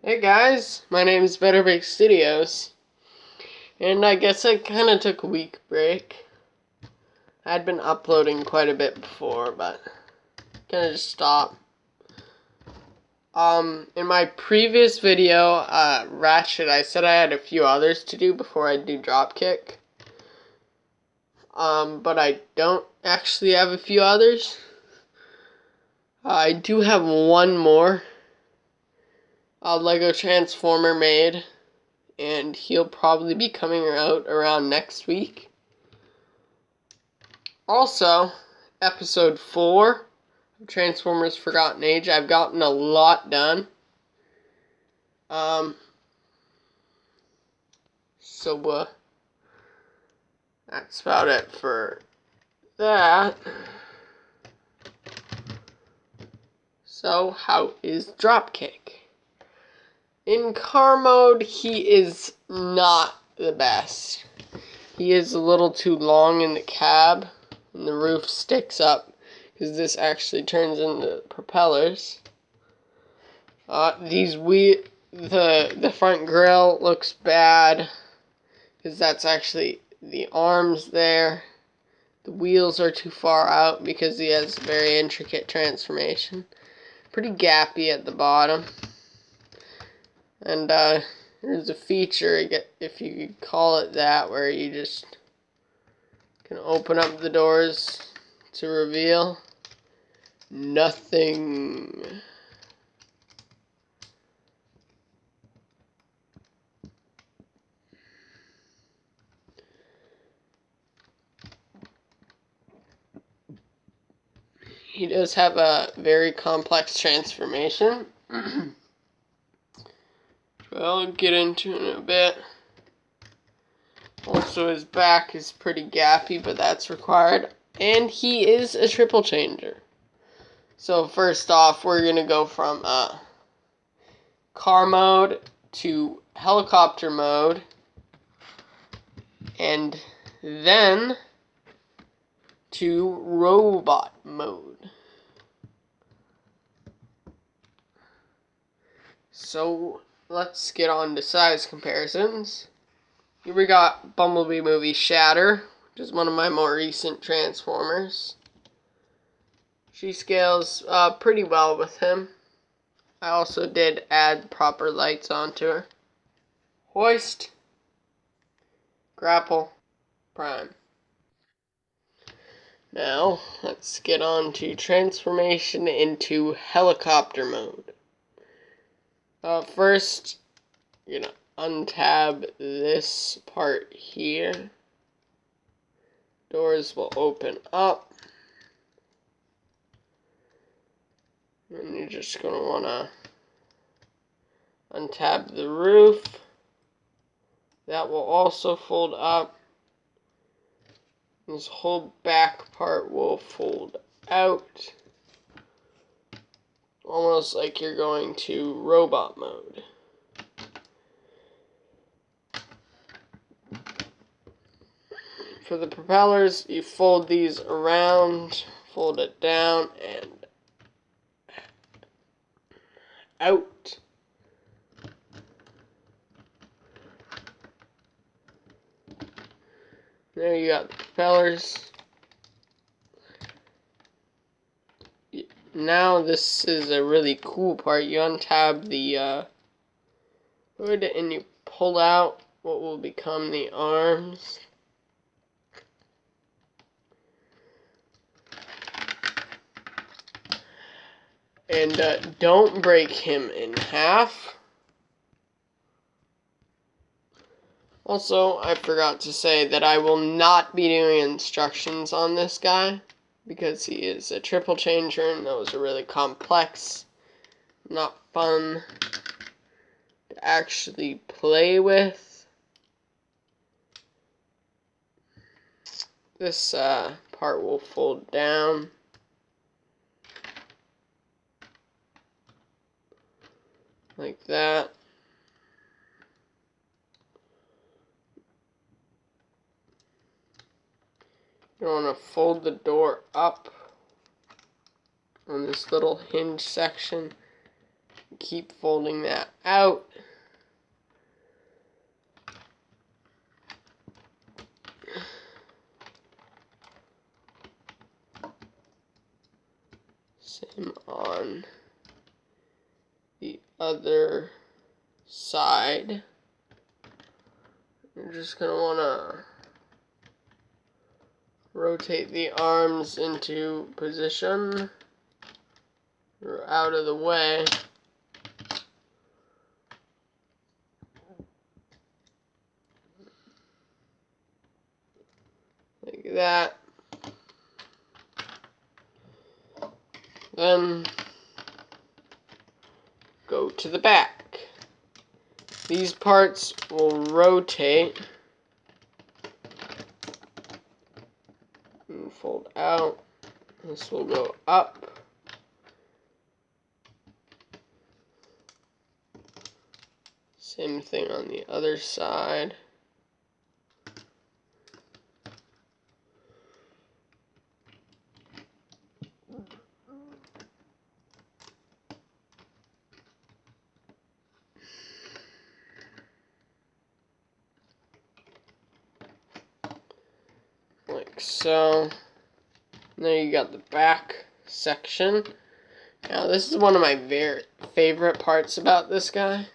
Hey guys, my name is Bumblebee Studios, and I guess I kind of took a week break. I'd been uploading quite a bit before, but kind of just stopped. In my previous video, Ratchet, I said I had a few others to do before I do Dropkick. But I don't actually have a few others. I do have one more Lego Transformer made, and he'll probably be coming out around next week. Also, episode 4 of Transformers Forgotten Age. I've gotten a lot done. So that's about it for that. So, how is Dropkick? In car mode, he is not the best. He is a little too long in the cab, and the roof sticks up, because this actually turns into propellers. The front grille looks bad, because that's actually the arms there. The wheels are too far out because he has a very intricate transformation. Pretty gappy at the bottom. And there's a feature, if you could call it that, where you just can open up the doors to reveal nothing. He does have a very complex transformation. I'll get into in a bit. Also, his back is pretty gappy, but that's required. And he is a triple changer. So first off, we're going to go from car mode to helicopter mode. And then to robot mode. So let's get on to size comparisons. Here we got Bumblebee movie Shatter, which is one of my more recent Transformers. She scales pretty well with him. I also did add proper lights onto her. Hoist, Grapple, Prime. Now, let's get on to transformation into helicopter mode. First, you're going to untab this part here. Doors will open up. And you're just going to want to untab the roof. That will also fold up. This whole back part will fold out. Almost like you're going to robot mode. For the propellers, you fold these around, fold it down, and out. There you got the propellers. Now this is a really cool part. You untab the hood and you pull out what will become the arms. And don't break him in half. Also, I forgot to say that I will not be doing instructions on this guy, because he is a triple changer and those are really complex, not fun to actually play with. This part will fold down. Like that. You want to fold the door up on this little hinge section. keep folding that out. Same on the other side. You're just going to want to rotate the arms into position or out of the way. Like that. Then go to the back. These parts will rotate and fold out. This will go up. Same thing on the other side. Like so. And there you got the back section. Now this is one of my very favorite parts about this guy.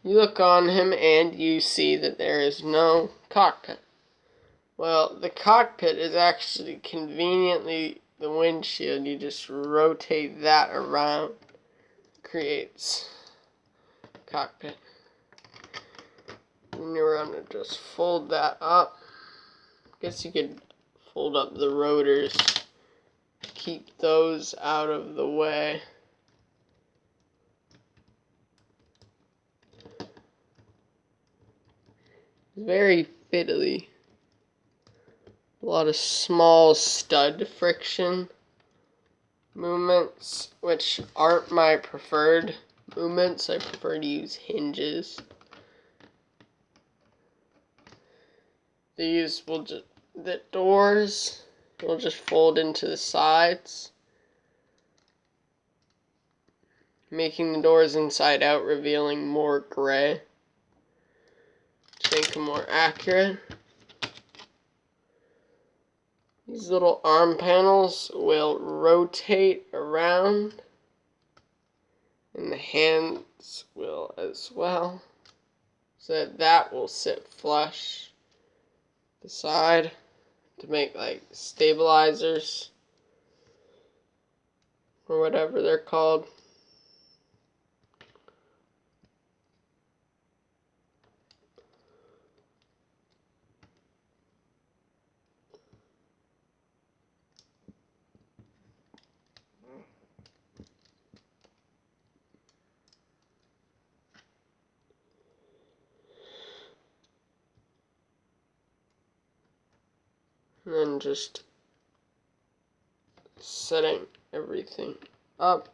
You look on him and you see that there is no cockpit. Well, the cockpit is actually conveniently the windshield. You just rotate that around. Creates cockpit. And you're going to just fold that up. Guess you could fold up the rotors. Keep those out of the way. Very fiddly. A lot of small stud friction movements, which aren't my preferred movements. I prefer to use hinges. These will just, the doors will just fold into the sides, making the doors inside out, revealing more gray to make them more accurate. These little arm panels will rotate around, and the hands will as well, so that that will sit flush the side to make like stabilizers or whatever they're called. And then just setting everything up.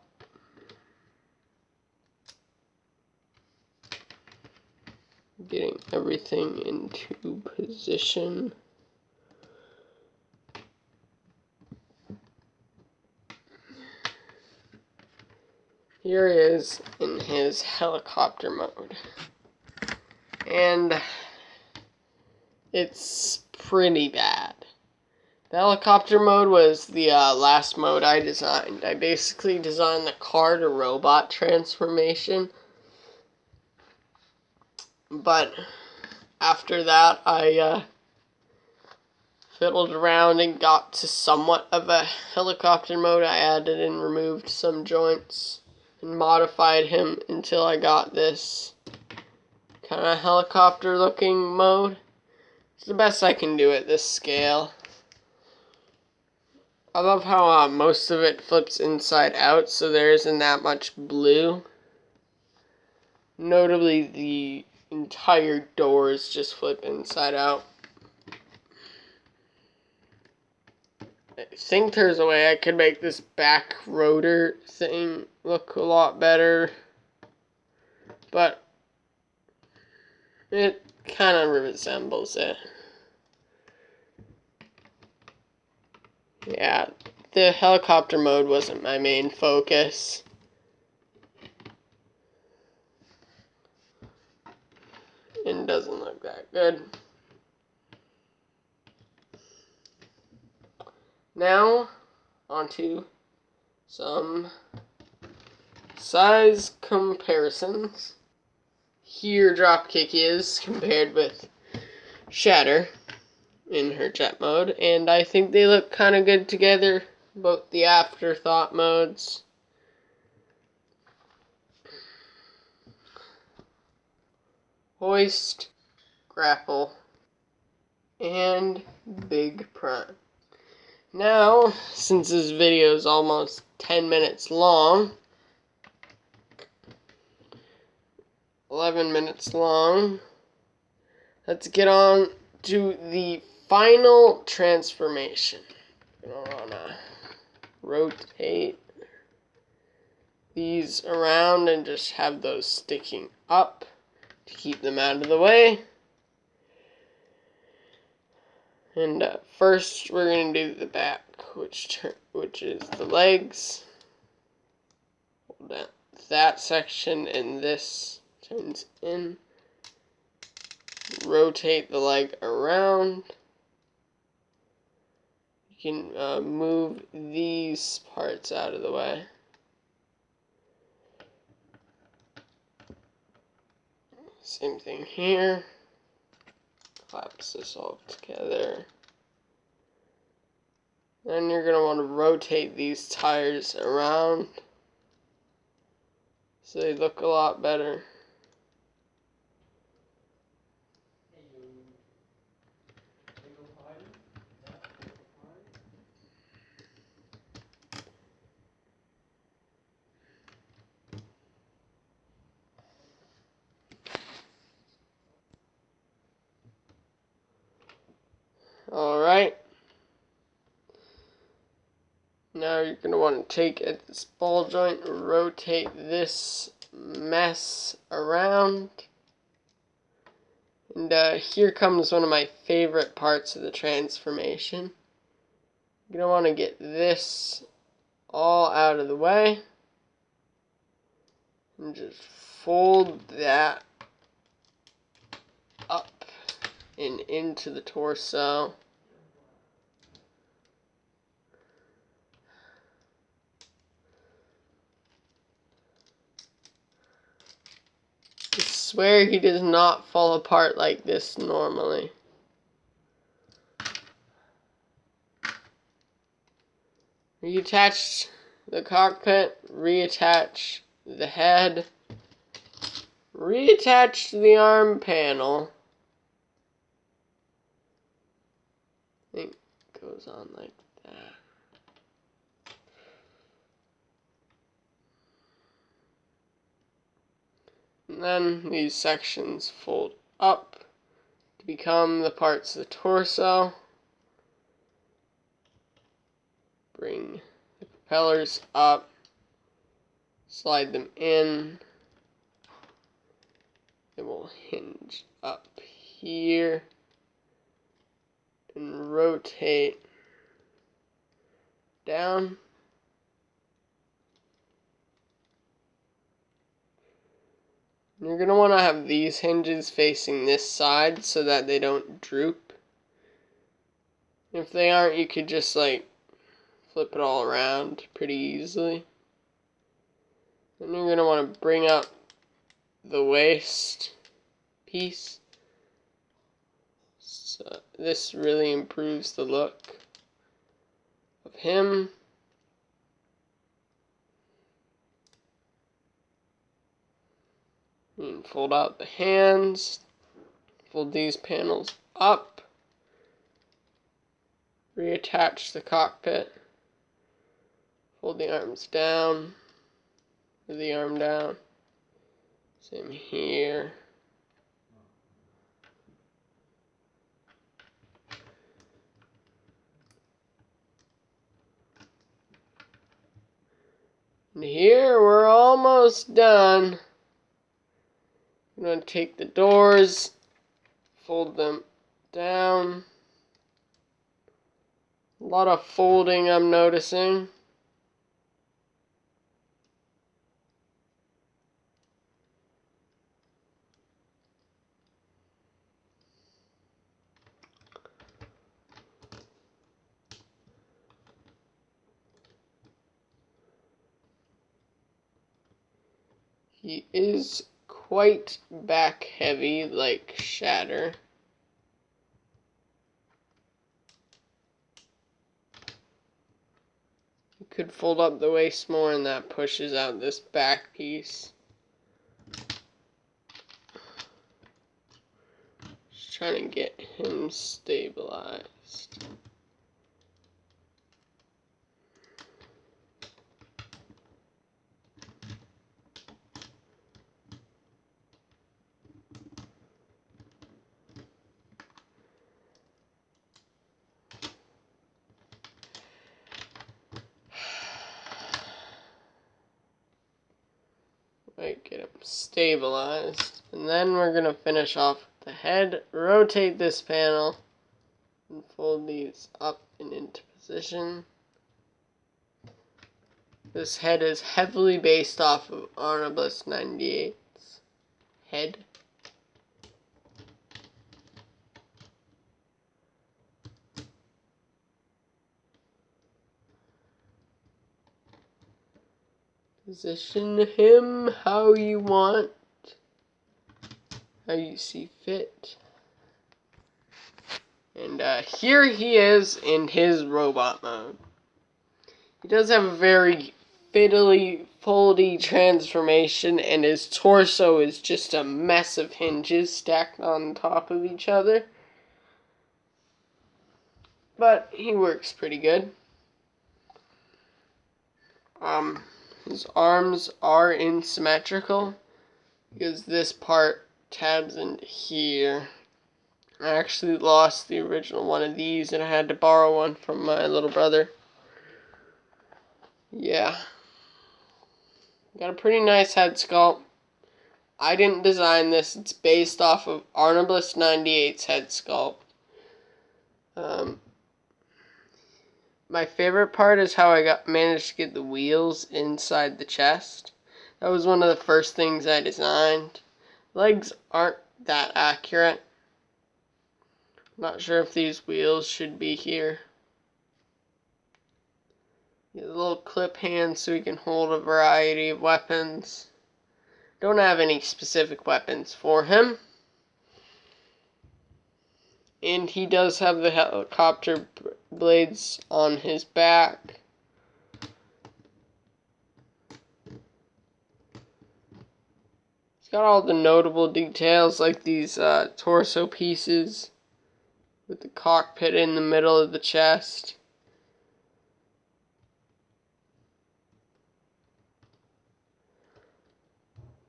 Getting everything into position. Here he is in his helicopter mode. And it's pretty bad. The helicopter mode was the last mode I designed. I basically designed the car to robot transformation. But after that, I fiddled around and got to somewhat of a helicopter mode. I added and removed some joints and modified him until I got this kind of helicopter looking mode. It's the best I can do at this scale. I love how most of it flips inside out, so there isn't that much blue. Notably, the entire doors just flip inside out. I think there's a way I could make this back rotor thing look a lot better, but it kind of resembles it. Yeah, the helicopter mode wasn't my main focus. arm doesn't look that good. Now, onto some size comparisons. Here Dropkick is compared with Shatter in her jet mode, and I think they look kind of good together, both the afterthought modes. Hoist, grapple, and big prime. Now, since this video is almost 10 minutes long, 11 minutes long, let's get on to the final transformation. I'm gonna wanna rotate these around and just have those sticking up to keep them out of the way. And first we're going to do the back, which is the legs. Hold down that section, and this turns in. Rotate the leg around. You can move these parts out of the way. Same thing here. Collapse this all together. Then you're going to want to rotate these tires around so they look a lot better. Alright. Now you're going to want to take at this ball joint, rotate this mess around. And here comes one of my favorite parts of the transformation. You're going to want to get this all out of the way. And just fold that up and into the torso. I swear he does not fall apart like this normally. Reattach the cockpit, reattach the head, reattach the arm panel. I think it goes on like that. And then these sections fold up to become the parts of the torso. Bring the propellers up, slide them in. It will hinge up here and rotate down. You're going to want to have these hinges facing this side so that they don't droop. If they aren't, you could just like flip it all around pretty easily. Then you're going to want to bring up the waist piece. So this really improves the look of him. You can fold out the hands, fold these panels up, reattach the cockpit, fold the arms down, or the arm down, same here. And here we're almost done. I'm going to take the doors, fold them down. A lot of folding I'm noticing. He is quite back heavy like Shatter. You could fold up the waist more and that pushes out this back piece. Just trying to get him stabilized. Right, get him stabilized. And then we're going to finish off with the head. Rotate this panel and fold these up and into position. This head is heavily based off of Arnabliss 98's head. Position him how you want, how you see fit. And here he is in his robot mode. He does have a very fiddly, foldy transformation, and his torso is just a mess of hinges stacked on top of each other. But he works pretty good. His arms are asymmetrical because this part tabs into here. I actually lost the original one of these and I had to borrow one from my little brother. Yeah. Got a pretty nice head sculpt. I didn't design this. It's based off of Arnabliss 98's head sculpt. My favorite part is how I managed to get the wheels inside the chest. That was one of the first things I designed. Legs aren't that accurate. Not sure if these wheels should be here. Get a little clip hand so he can hold a variety of weapons. Don't have any specific weapons for him. And he does have the helicopter blades on his back. He's got all the notable details like these torso pieces with the cockpit in the middle of the chest.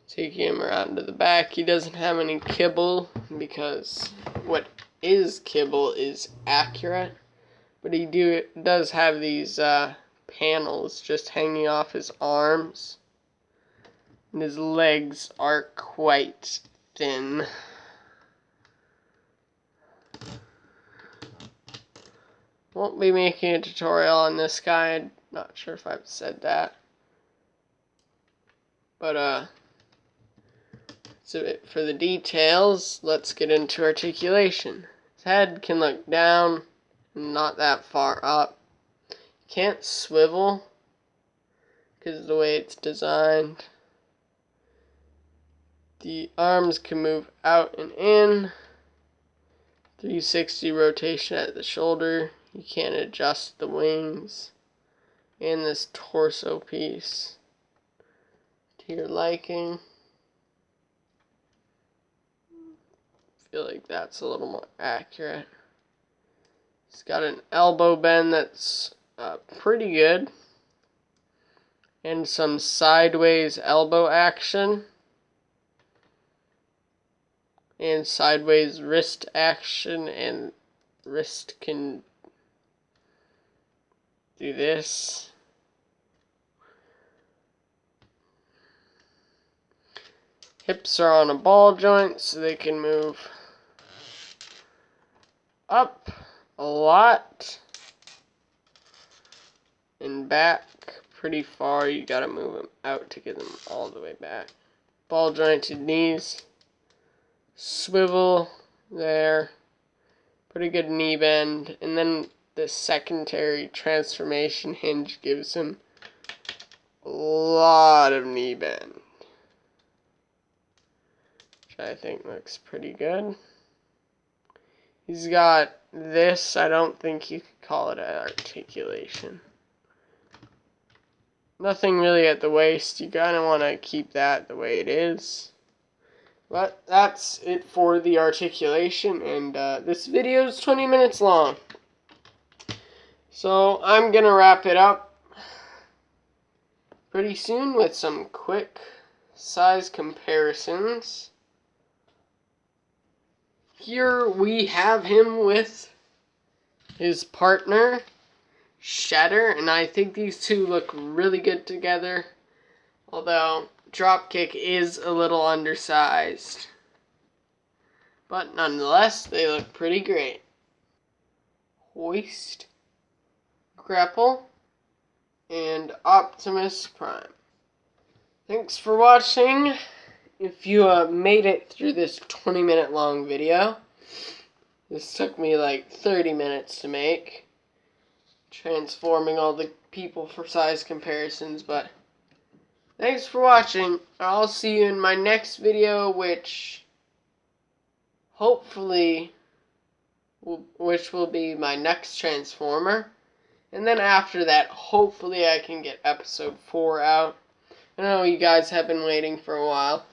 Taking him around to the back. He doesn't have any kibble because what is kibble is accurate. But he does have these panels just hanging off his arms. And his legs are quite thin. Won't be making a tutorial on this guy. I'm not sure if I've said that. But that's it for the details. Let's get into articulation. His head can look down, not that far up. Can't swivel because of the way it's designed. The arms can move out and in. 360 rotation at the shoulder. You can't adjust the wings. And this torso piece to your liking. Feel like that's a little more accurate. It's got an elbow bend that's pretty good. And some sideways elbow action. And sideways wrist action, and wrist can do this. Hips are on a ball joint so they can move up a lot and back pretty far. You gotta move them out to get them all the way back. Ball jointed knees. Swivel there. Pretty good knee bend. And then the secondary transformation hinge gives him a lot of knee bend. which I think looks pretty good. He's got this. I don't think you could call it an articulation. Nothing really at the waist. You kind of want to keep that the way it is. But that's it for the articulation, and this video is 20 minutes long. So I'm going to wrap it up pretty soon with some quick size comparisons. Here we have him with his partner, Shatter, and I think these two look really good together, although Dropkick is a little undersized. But nonetheless, they look pretty great. Hoist, Grapple, and Optimus Prime. Thanks for watching. If you made it through this 20-minute long video, this took me like 30 minutes to make, transforming all the people for size comparisons, but thanks for watching. I'll see you in my next video, which hopefully will be my next Transformer. And then after that, hopefully I can get episode 4 out. I know you guys have been waiting for a while.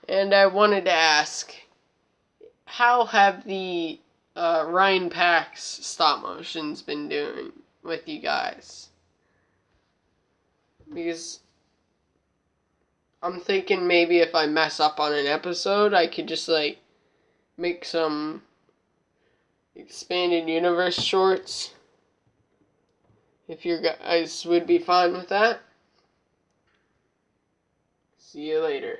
And I wanted to ask, how have the Ryan Pax stop motions been doing with you guys? Because I'm thinking maybe if I mess up on an episode, I could just like make some expanded universe shorts. If you guys would be fine with that. See you later.